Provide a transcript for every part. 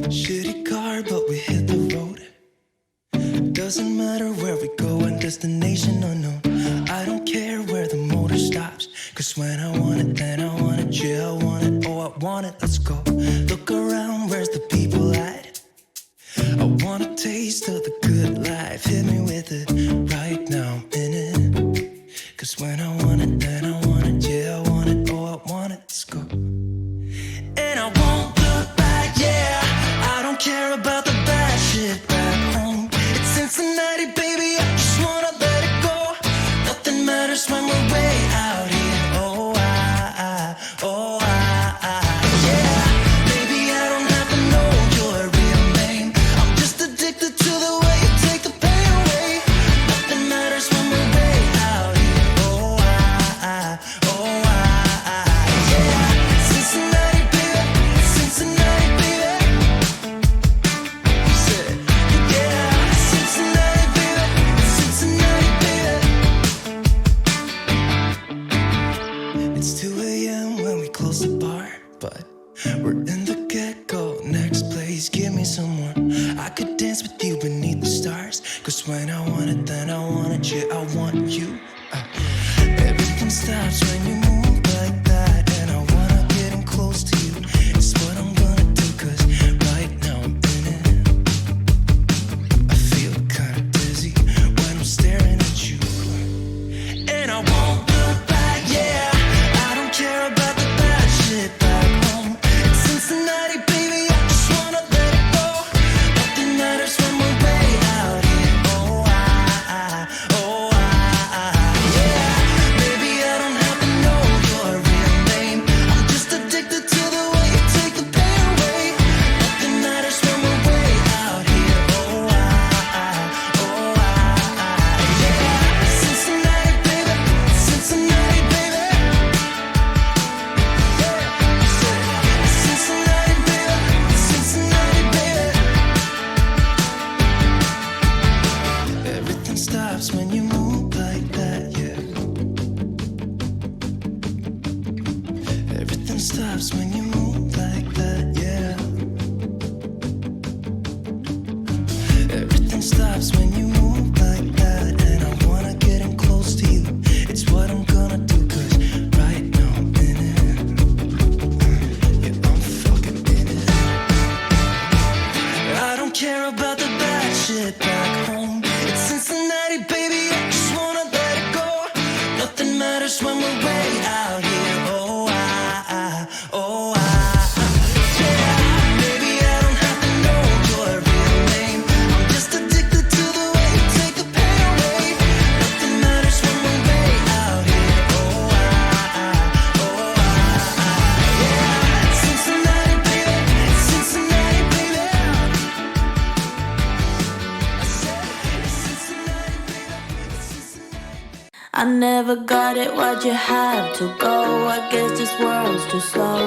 Shitty car, but we hit the road. Doesn't matter where we go and destination unknown. I don't care where the motor stops, 'cause when I want it, then I want it. Yeah, I want it, oh I want it, let's go. Look around, where's the people at? I want a taste of the good life. Hit me with it, right now I'm in it. 'Cause when I want it, then I want it. Yeah, I want it, oh I want it, let's go. And I won't look back, yeah. I don't care about the bad shit back home. It's Cincinnati, baby, I just wanna let it go. Nothing matters when we're way out here. Oh, yeah. Maybe I don't have to know your real name. I'm just addicted to the way you take the pain away. Nothing matters when we're way out here. Oh, yeah. Cincinnati, baby, Cincinnati, baby. Said, yeah, Cincinnati, baby, Cincinnati, baby. It's 2 a.m. when we close the bar, but we're in the get-go. Next place, give me some more. I could dance with you beneath the stars, 'cause when I want it, then I want it. Yeah, I want you. Everything stops when you move like that, and I wanna get in close to you. It's what I'm gonna do, 'cause right now I'm in it. I feel kinda dizzy when I'm staring at you. And I won't look back, yeah. I don't care about the bad shit back home. It's Cincinnati, baby, I just wanna let it go. Nothing matters when we're way out here. Oh, yeah. Maybe I don't have to know your real name. I'm just addicted to the way you take the pain away. Nothing matters when we're way out here. Oh, yeah. Cincinnati, baby, Cincinnati, baby. Cincinnati, baby, Cincinnati, baby. Everything stops when you move like that, yeah. Everything stops when you move like that, yeah. Everything stops when you move like that, and I wanna get in close to you. It's what I'm gonna do, 'cause right now I'm in it. Yeah, I'm fucking in it. I don't care about the bad shit back home. It's Cincinnati, baby, I just wanna let it go. Nothing matters when we're way out here. Oh, yeah. Maybe I don't have to know your real name. I'm just addicted to the way you take the pain away. Nothing matters when we're way out here. Oh, yeah. Cincinnati, baby, Cincinnati, baby. I said, Cincinnati, baby, Cincinnati. I never got it, why'd you have to go? I guess this world's too slow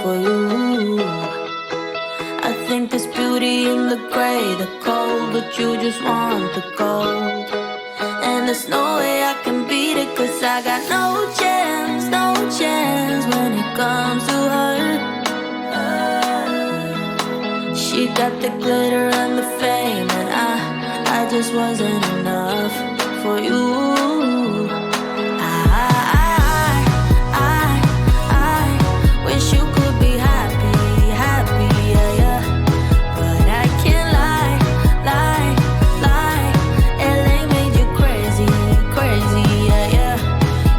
for you. I think there's beauty in the gray, the cold, but you just want the gold. And there's no way I can beat it, 'cause I got no chance when it comes to her. She got the glitter and the fame, and I just wasn't enough for you. I wish you could be happy, yeah. But I can't lie. LA made you crazy, yeah.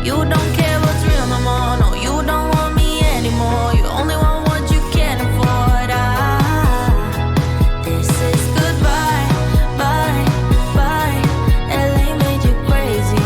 You don't care what's real no more. No, you don't want me anymore. You only want what you can't afford. This is goodbye, bye. LA made you crazy,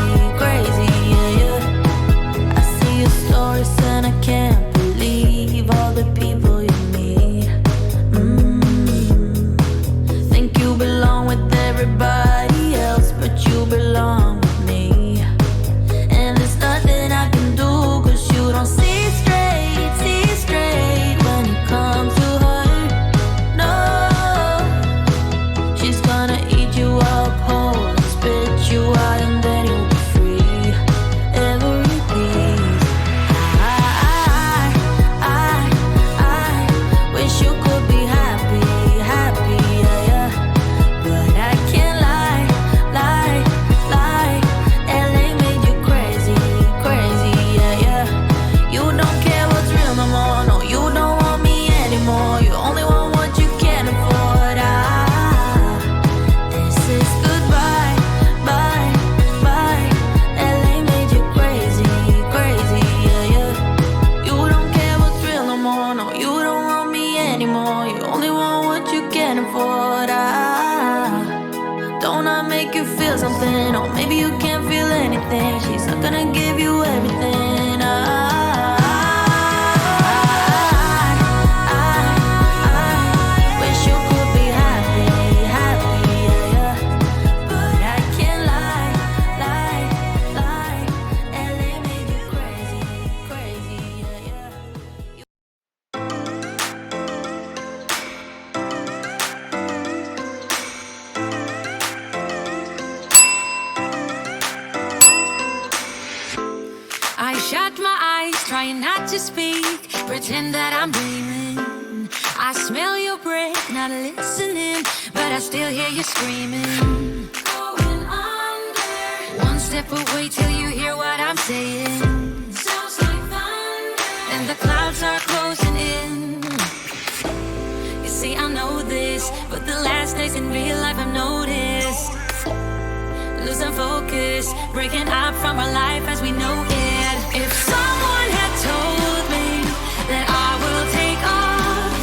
only want what you can afford. Don't I make you feel something? Or maybe you can't feel anything. She's not gonna give you everything. I wish you could be happy, happy, yeah. But I can't lie, and they make you crazy, crazy, yeah. I shut my eyes, trying not to speak, pretend that I'm dreaming. I smell your breath, not listening, but I still hear you screaming. Going under. One step away till you hear what I'm saying. Sounds like thunder. And the clouds are closing in. You see, I know this, but the last days in real life I've noticed. Losing focus, breaking up from our life as we know it. If someone had told me that I will take off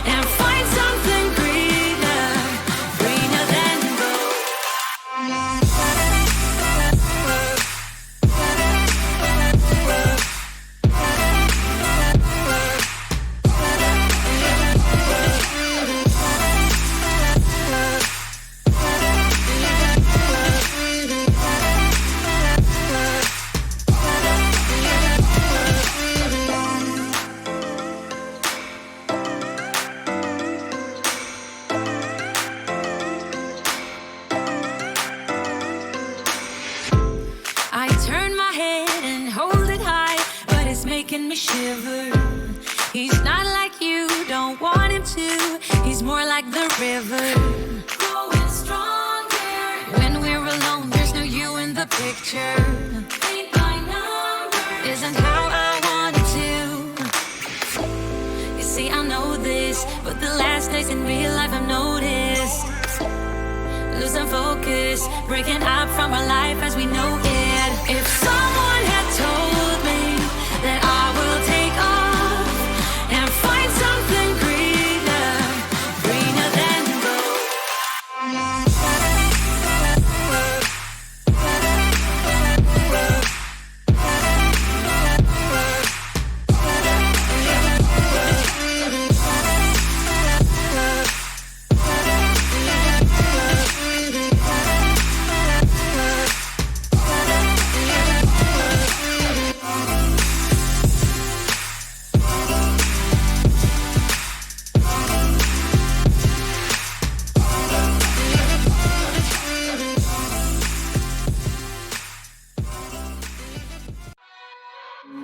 and find something greener, greener than I turn my head and hold it high, but it's making me shiver. He's not like you, don't want him to. He's more like the river, growing stronger. When we're alone, there's no you in the picture. Ain't my number, isn't how I want it to. You see, I know this, but the last days in real life I've noticed. Losing focus, breaking up from our life as we know it. If someone had told me that I will take off and find something greener, greener than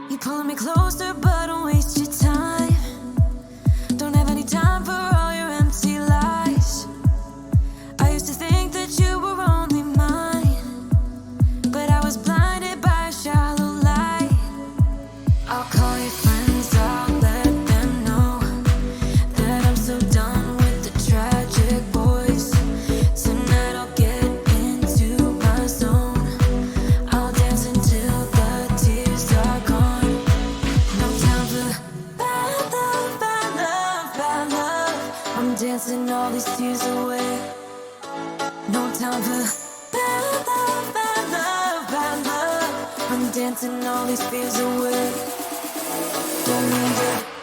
You pulling me closer, but don't waste your time. Don't have any time for all your empty lies. I used to think that you were only mine, but I was blinded by a shallow light. I'll call your friends, I'll let them know that I'm so done with the tragic boys. Tonight I'll get into my zone. I'll dance until the tears are gone. No time for bad love, bad love, bad love. I'm dancing all these tears away. No time for bad love, bad love, bad love. I'm dancing all these fears away. Don't need it.